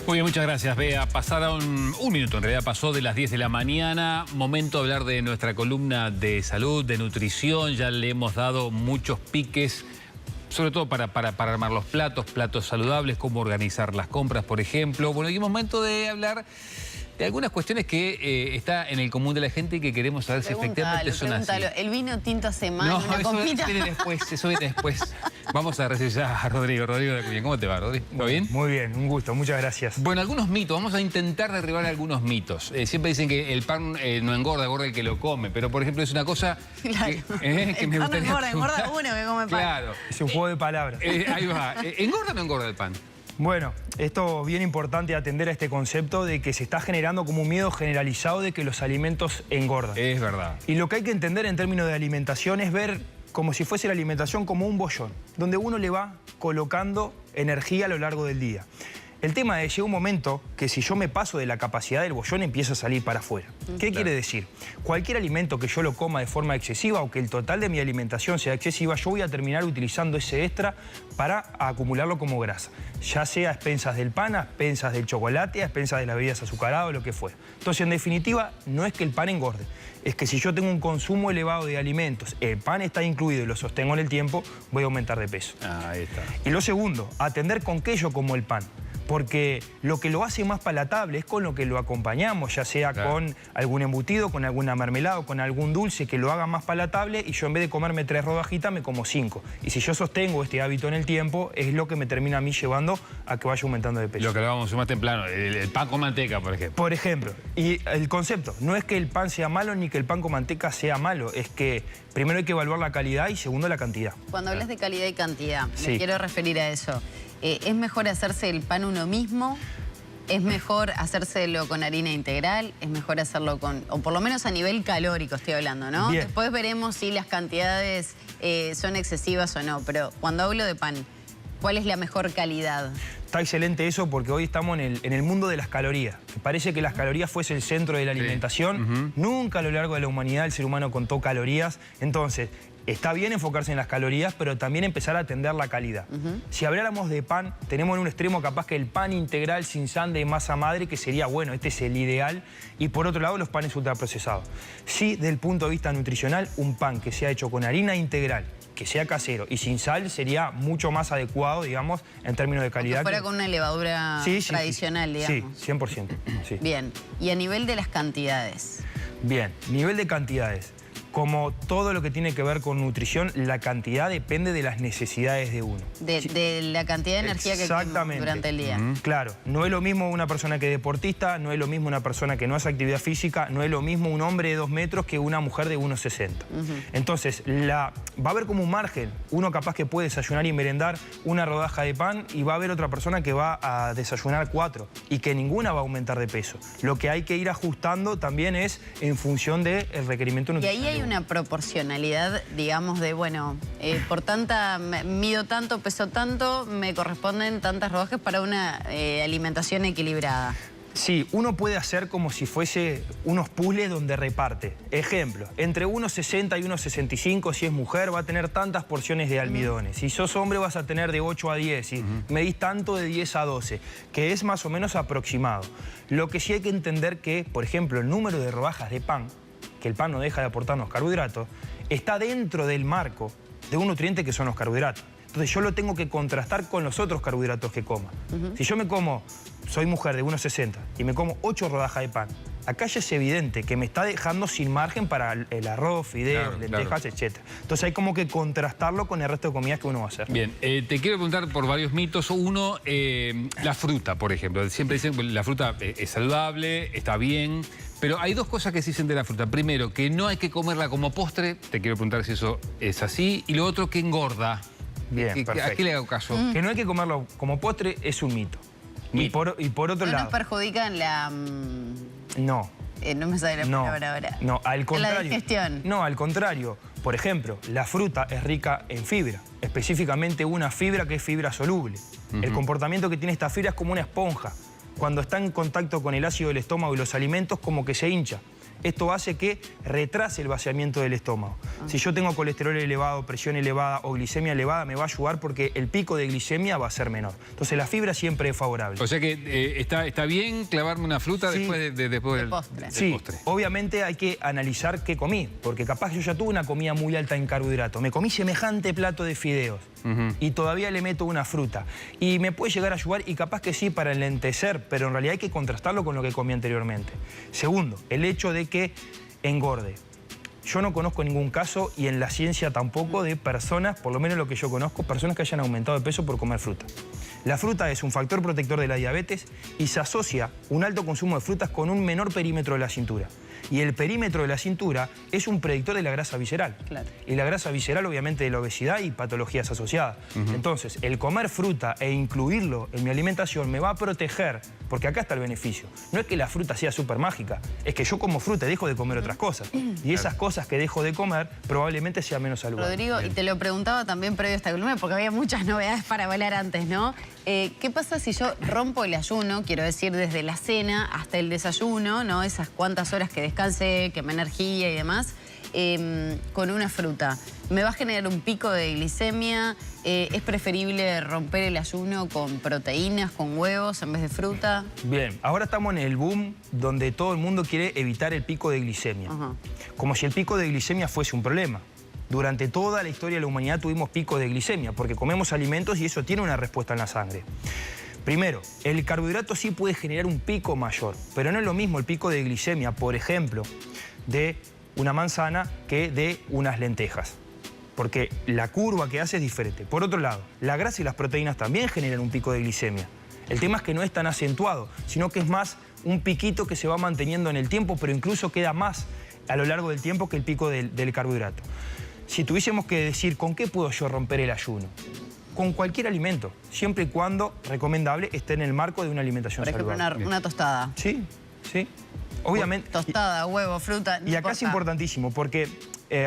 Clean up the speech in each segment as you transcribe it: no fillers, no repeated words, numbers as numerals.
Muy bien, muchas gracias, Bea. Pasaron un minuto, en realidad pasó de las 10 de la mañana. Momento de hablar de nuestra columna de salud, de nutrición. Ya le hemos dado muchos piques, sobre todo para armar los platos saludables, cómo organizar las compras, por ejemplo. Bueno, y es momento de hablar de algunas cuestiones que está en el común de la gente y que queremos saber si efectivamente son así. ¿El vino tinto hace mal? No, una eso copita? eso viene después. Vamos a recibir ya a Rodrigo de Acuña. ¿Cómo te va, Rodrigo? ¿Todo bien? Muy bien, un gusto, muchas gracias. Bueno, algunos mitos, vamos a intentar derribar algunos mitos. Siempre dicen que el pan no engorda, engorda el que lo come, pero por ejemplo es una cosa Claro. que me gustaría engorda uno que come pan. Claro. Es un juego de palabras. Ahí va. ¿Engorda o no engorda el pan? Bueno, esto es bien importante atender a este concepto de que se está generando como un miedo generalizado de que los alimentos engordan. Es verdad. Y lo que hay que entender en términos de alimentación es ver como si fuese la alimentación como un bollón, donde uno le va colocando energía a lo largo del día. El tema es, llega un momento que si yo me paso de la capacidad del bollón empieza a salir para afuera. ¿Qué quiere decir? Cualquier alimento que yo lo coma de forma excesiva o que el total de mi alimentación sea excesiva, yo voy a terminar utilizando ese extra para acumularlo como grasa. Ya sea a expensas del pan, a expensas del chocolate, a expensas de las bebidas azucaradas o lo que fuera. Entonces, en definitiva, no es que el pan engorde. Es que si yo tengo un consumo elevado de alimentos, el pan está incluido y lo sostengo en el tiempo, voy a aumentar de peso. Ahí está. Y lo segundo, atender con qué yo como el pan. Porque lo que lo hace más palatable es con lo que lo acompañamos, ya sea con algún embutido, con alguna mermelada o con algún dulce que lo haga más palatable y yo en vez de comerme 3 rodajitas me como 5. Y si yo sostengo este hábito en el tiempo, es lo que me termina a mí llevando a que vaya aumentando de peso. Lo que hablábamos más temprano, el pan con manteca, por ejemplo. Por ejemplo, y el concepto, no es que el pan sea malo ni que el pan con manteca sea malo, es que primero hay que evaluar la calidad y segundo la cantidad. Cuando hablas de calidad y cantidad, Sí. me quiero referir a eso. ¿Es mejor hacerse el pan uno mismo? ¿Es mejor hacérselo con harina integral? ¿Es mejor hacerlo con, o por lo menos a nivel calórico estoy hablando, ¿no? Bien. Después veremos si las cantidades son excesivas o no, pero cuando hablo de pan, ¿cuál es la mejor calidad? Está excelente eso porque hoy estamos en el mundo de las calorías. Parece que las calorías fuese el centro de la alimentación. Nunca a lo largo de la humanidad el ser humano contó calorías. Entonces, está bien enfocarse en las calorías, pero también empezar a atender la calidad. Si habláramos de pan, tenemos en un extremo capaz que el pan integral sin sal de masa madre, que sería, bueno, este es el ideal. Y por otro lado, los panes ultraprocesados. Sí, desde el punto de vista nutricional, un pan que sea hecho con harina integral, que sea casero y sin sal sería mucho más adecuado, digamos, en términos de calidad. Que fuera con una levadura tradicional, digamos. Sí, 100%. Sí. Bien, y a nivel de las cantidades. Bien, nivel de cantidades. Como todo lo que tiene que ver con nutrición, la cantidad depende de las necesidades de uno. De la cantidad de energía que quema durante el día. Claro, no es lo mismo una persona que es deportista, no es lo mismo una persona que no hace actividad física, no es lo mismo un hombre de 2 metros que una mujer de 1,60. Entonces, va a haber como un margen. Uno capaz que puede desayunar y merendar una rodaja de pan y va a haber otra persona que va a desayunar 4 y que ninguna va a aumentar de peso. Lo que hay que ir ajustando también es en función del requerimiento nutricional. Y ahí hay una proporcionalidad, digamos, de, bueno, por mido tanto, peso tanto, me corresponden tantas rodajas para una alimentación equilibrada. Sí, uno puede hacer como si fuese unos puzzles donde reparte. Ejemplo, entre 1,60 y 1,65, si es mujer, va a tener tantas porciones de almidones. Si sos hombre, vas a tener de 8 a 10. Y medís tanto de 10 a 12, que es más o menos aproximado. Lo que sí hay que entender que, por ejemplo, el número de rodajas de pan, que el pan no deja de aportarnos carbohidratos, está dentro del marco de un nutriente que son los carbohidratos. Entonces yo lo tengo que contrastar con los otros carbohidratos que coma. Si yo soy mujer de 1,60 y me como 8 rodajas de pan, acá ya es evidente que me está dejando sin margen para el arroz, fideos, lentejas, etc. Entonces hay como que contrastarlo con el resto de comidas que uno va a hacer. Bien, te quiero preguntar por varios mitos. Uno, la fruta, por ejemplo. Siempre dicen que la fruta es saludable, está bien, pero hay dos cosas que se dicen de la fruta. Primero, que no hay que comerla como postre. Te quiero preguntar si eso es así. Y lo otro, que engorda. Bien, perfecto. ¿A qué le hago caso? Que no hay que comerlo como postre es un mito. Y por otro lado... ¿No nos perjudican la...? No. No me sale la palabra ahora. No, al contrario. La digestión. No, al contrario. Por ejemplo, la fruta es rica en fibra. Específicamente una fibra que es fibra soluble. El comportamiento que tiene esta fibra es como una esponja. Cuando está en contacto con el ácido del estómago y los alimentos, como que se hincha. Esto hace que retrase el vaciamiento del estómago. Si yo tengo colesterol elevado, presión elevada o glicemia elevada, me va a ayudar porque el pico de glicemia va a ser menor. Entonces la fibra siempre es favorable. O sea que está bien clavarme una fruta Sí. después del postre. Sí, postre. obviamente hay que analizar qué comí, porque capaz yo ya tuve una comida muy alta en carbohidratos. Me comí semejante plato de fideos y todavía le meto una fruta. Y me puede llegar a ayudar y capaz que sí para enlentecer, pero en realidad hay que contrastarlo con lo que comí anteriormente. Segundo, el hecho de que engorde. Yo no conozco ningún caso, y en la ciencia tampoco, de personas, por lo menos lo que yo conozco, personas que hayan aumentado de peso por comer fruta. La fruta es un factor protector de la diabetes y se asocia un alto consumo de frutas con un menor perímetro de la cintura. Y el perímetro de la cintura es un predictor de la grasa visceral. Claro. Y la grasa visceral, obviamente, de la obesidad y patologías asociadas. Entonces, el comer fruta e incluirlo en mi alimentación me va a proteger, porque acá está el beneficio. No es que la fruta sea súper mágica, es que yo como fruta y dejo de comer otras cosas. Y esas cosas que dejo de comer probablemente sean menos saludables. Rodrigo, y te lo preguntaba también previo a esta columna, porque había muchas novedades para hablar antes, ¿no? ¿Qué pasa si yo rompo el ayuno, quiero decir, desde la cena hasta el desayuno, ¿no? Esas cuantas horas que descanse, quemé energía y demás, con una fruta? ¿Me va a generar un pico de glicemia? ¿Es preferible romper el ayuno con proteínas, con huevos en vez de fruta? Bien, ahora estamos en el boom donde todo el mundo quiere evitar el pico de glicemia. Como si el pico de glicemia fuese un problema. Durante toda la historia de la humanidad tuvimos pico de glicemia porque comemos alimentos y eso tiene una respuesta en la sangre. Primero, el carbohidrato sí puede generar un pico mayor, pero no es lo mismo el pico de glicemia, por ejemplo, de una manzana que de unas lentejas, porque la curva que hace es diferente. Por otro lado, la grasa y las proteínas también generan un pico de glicemia. El tema es que no es tan acentuado, sino que es más un piquito que se va manteniendo en el tiempo, pero incluso queda más a lo largo del tiempo que el pico del carbohidrato. Si tuviésemos que decir con qué puedo yo romper el ayuno, con cualquier alimento, siempre y cuando, recomendable, esté en el marco de una alimentación Por ejemplo, saludable. una tostada. Sí, sí. Obviamente. Tostada, huevo, fruta. Y acá es importantísimo porque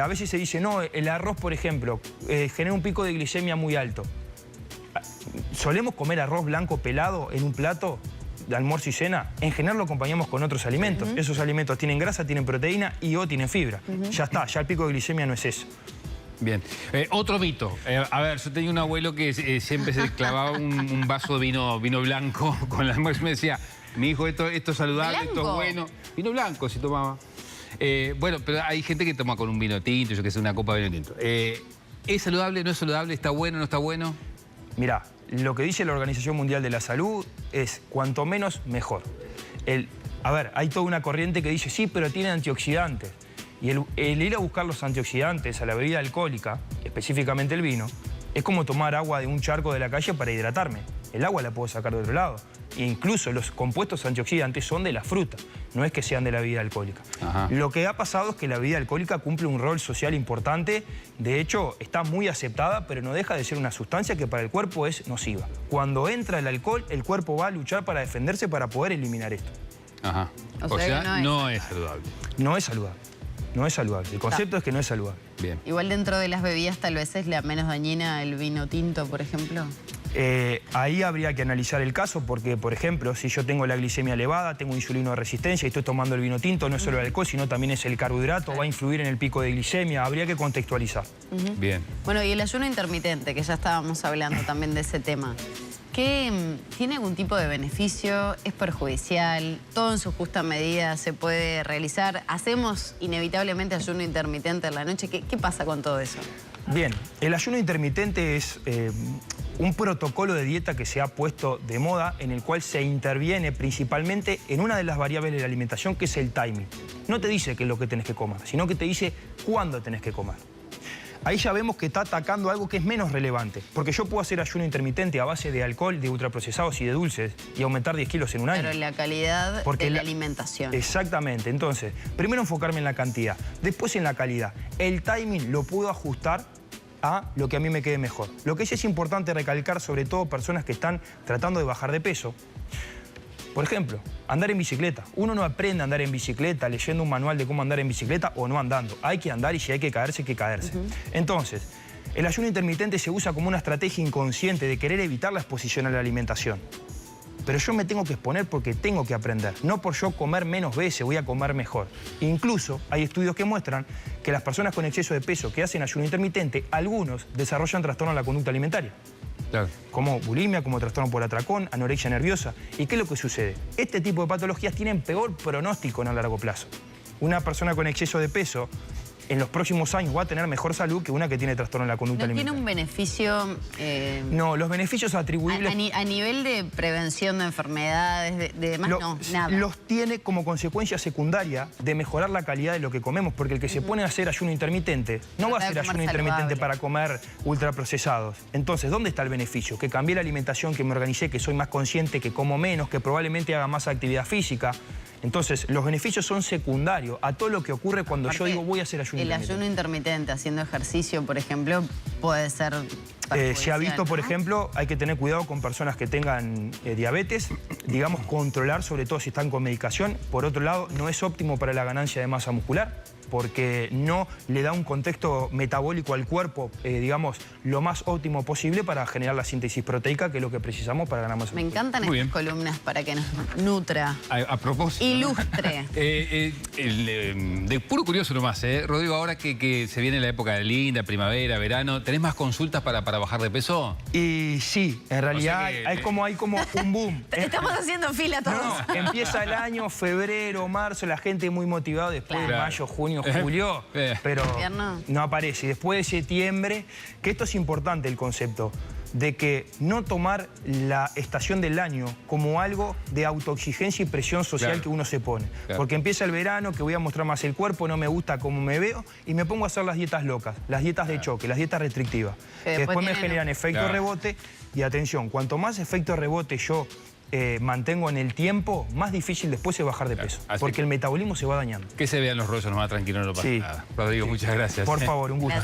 a veces se dice, no, el arroz, por ejemplo, genera un pico de glicemia muy alto. Solemos comer arroz blanco pelado en un plato de almuerzo y cena. En general lo acompañamos con otros alimentos. Esos alimentos tienen grasa, tienen proteína y o tienen fibra. Ya está, ya el pico de glicemia no es eso. Bien. Otro mito. A ver, yo tenía un abuelo que siempre se clavaba un vaso de vino blanco con el almuerzo y me decía, mi hijo, esto es saludable, ¿Blanco? esto es bueno. Vino blanco si tomaba. Bueno, pero hay gente que toma con un vino tinto, yo que sé, una copa de vino tinto. ¿Es saludable, no es saludable? ¿Está bueno, no está bueno? Mirá, lo que dice la Organización Mundial de la Salud es cuanto menos, mejor. A ver, hay toda una corriente que dice, sí, pero tiene antioxidantes. Y el ir a buscar los antioxidantes a la bebida alcohólica, específicamente el vino, es como tomar agua de un charco de la calle para hidratarme. El agua la puedo sacar de otro lado. E incluso los compuestos antioxidantes son de la fruta, no es que sean de la bebida alcohólica. Lo que ha pasado es que la bebida alcohólica cumple un rol social importante, de hecho está muy aceptada, pero no deja de ser una sustancia que para el cuerpo es nociva. Cuando entra el alcohol, el cuerpo va a luchar para defenderse para poder eliminar esto. O sea, no es saludable. No es saludable. No es saludable. El concepto es que no es saludable. Bien. Igual dentro de las bebidas tal vez es la menos dañina el vino tinto, por ejemplo. Ahí habría que analizar el caso porque, por ejemplo, si yo tengo la glicemia elevada, tengo insulinoresistencia y estoy tomando el vino tinto, no es solo el alcohol, sino también es el carbohidrato, va a influir en el pico de glicemia, habría que contextualizar. Bien. Bueno, y el ayuno intermitente, que ya estábamos hablando también de ese tema. ¿Tiene algún tipo de beneficio? ¿Es perjudicial? ¿Todo en su justa medida se puede realizar? ¿Hacemos inevitablemente ayuno intermitente en la noche? ¿Qué pasa con todo eso? Bien, el ayuno intermitente es un protocolo de dieta que se ha puesto de moda en el cual se interviene principalmente en una de las variables de la alimentación, que es el timing. No te dice qué es lo que tenés que comer, sino que te dice cuándo tenés que comer. Ahí ya vemos que está atacando algo que es menos relevante, porque yo puedo hacer ayuno intermitente a base de alcohol, de ultraprocesados y de dulces y aumentar 10 kilos en un año. Pero la calidad de la alimentación. Exactamente. Entonces, primero enfocarme en la cantidad, después en la calidad. El timing lo puedo ajustar a lo que a mí me quede mejor. Lo que sí es importante recalcar, sobre todo personas que están tratando de bajar de peso. Por ejemplo, andar en bicicleta. Uno no aprende a andar en bicicleta leyendo un manual de cómo andar en bicicleta o no andando. Hay que andar y si hay que caerse, hay que caerse. Entonces, el ayuno intermitente se usa como una estrategia inconsciente de querer evitar la exposición a la alimentación. pero yo me tengo que exponer porque tengo que aprender. No por yo comer menos veces, voy a comer mejor. Incluso hay estudios que muestran que las personas con exceso de peso que hacen ayuno intermitente, algunos desarrollan trastorno de la conducta alimentaria. Claro. Como bulimia, como trastorno por atracón, anorexia nerviosa. ¿Y qué es lo que sucede? Este tipo de patologías tienen peor pronóstico en el largo plazo. Una persona con exceso de peso en los próximos años va a tener mejor salud que una que tiene trastorno en la conducta ¿No tiene alimentaria. un beneficio? No, los beneficios atribuibles... A nivel de prevención de enfermedades, de demás, no, nada. Los tiene como consecuencia secundaria de mejorar la calidad de lo que comemos, porque el que se pone a hacer ayuno intermitente no va a hacer ayuno intermitente para comer ultraprocesados. Entonces, ¿dónde está el beneficio? Que cambié la alimentación, que me organicé, que soy más consciente, que como menos, que probablemente haga más actividad física. Entonces, los beneficios son secundarios a todo lo que ocurre cuando yo digo voy a hacer ayuno intermitente. El ayuno intermitente haciendo ejercicio, por ejemplo, puede ser... Se ha visto, por ejemplo, hay que tener cuidado con personas que tengan diabetes, digamos, controlar, sobre todo si están con medicación. Por otro lado, no es óptimo para la ganancia de masa muscular, porque no le da un contexto metabólico al cuerpo, digamos, lo más óptimo posible para generar la síntesis proteica, que es lo que precisamos para ganar masa muscular. Me encantan estas columnas para que nos nutra. A propósito. Ilustre. De puro curioso nomás, Rodrigo, ahora que se viene la época de linda, primavera, verano, ¿tenés más consultas para bajar de peso? Y sí, en realidad hay como un boom. Estamos haciendo fila todos. No, empieza el año, febrero, marzo, la gente muy motivada, después de mayo, junio, julio, pero no aparece. Después de septiembre, que esto es importante el concepto, de que no tomar la estación del año como algo de autoexigencia y presión social que uno se pone. Porque empieza el verano, que voy a mostrar más el cuerpo, no me gusta cómo me veo, y me pongo a hacer las dietas locas, las dietas de choque, las dietas restrictivas, que después me generan efecto rebote. Y atención, cuanto más efecto rebote yo mantengo en el tiempo, más difícil después es bajar de peso. Porque el metabolismo se va dañando. Que se vean los rollos nomás, tranquilo, no pasa nada. Rodrigo, muchas gracias. Por favor, un gusto.